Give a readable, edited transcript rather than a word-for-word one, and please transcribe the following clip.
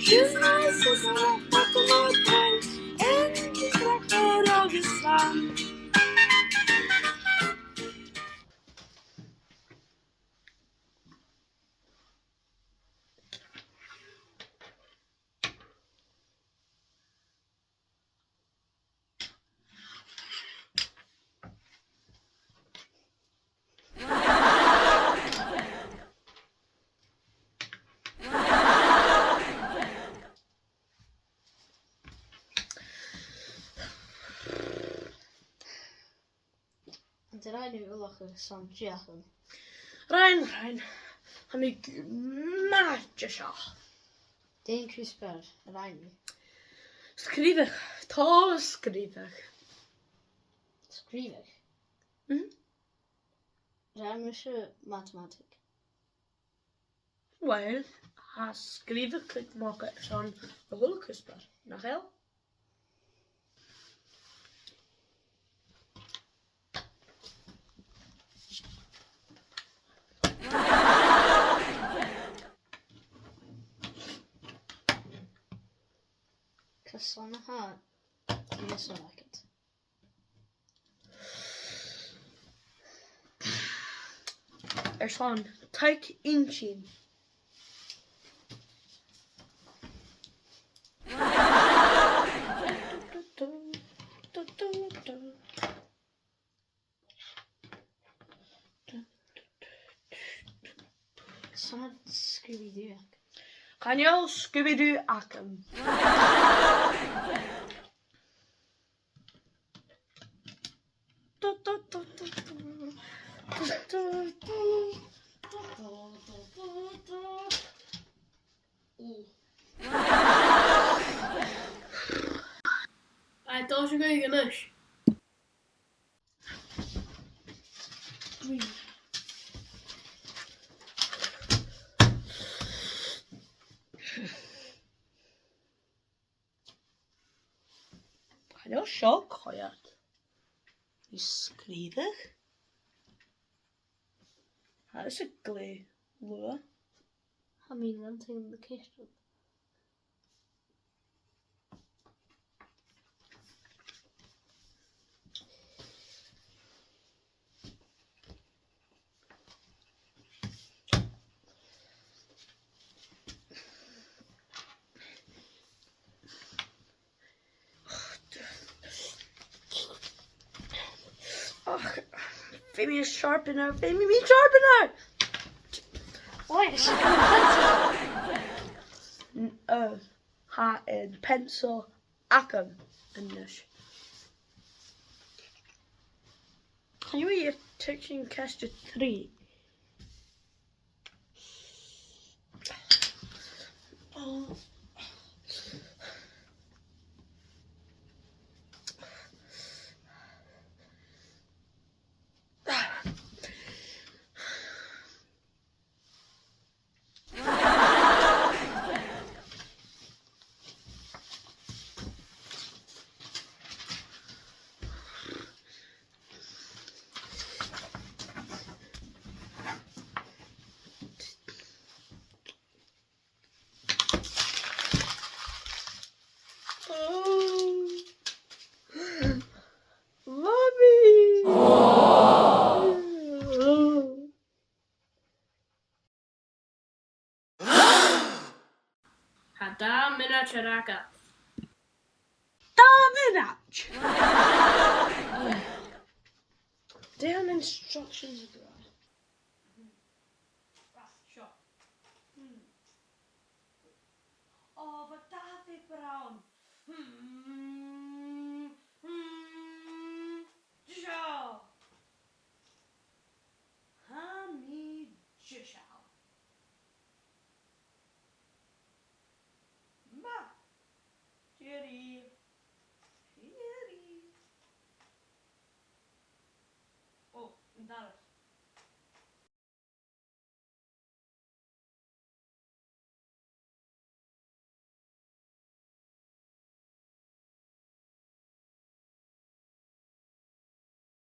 Seumas is a MacLeòid en de record geslaan. Did I do a lot of some Japan? Rein. Han ik maatjesja. Denk CRISPR, Rein. Skrivig. Ta skrivig. Skrivig. Rijmische mathematic. Wel, ha skrivig kunt maken zo'n hulkesper. Nog heel? Kasana ha. Yes, I like it. Zo'n teig inzien. Sana Scooby-Doo. Kan je Scooby-Doo akken? Hij toos ik even dus. Kan je shock gooien? Is skrivig. Dat is een kleur. I mean, one thing in the kitchen. Ach, vind je een sharpener? Vind je niet sharpener? Wait, it's a pencil. Ha een pencil akken. En dus. Kan je hier touching kastje 3? Oh. Mommy! Hada minatje raken. Dominant! Down instructions are good. Sure. Oh, but Daffy Brown. Sure. Honey, Jishal. Ma. Jerry. Oh, dat is.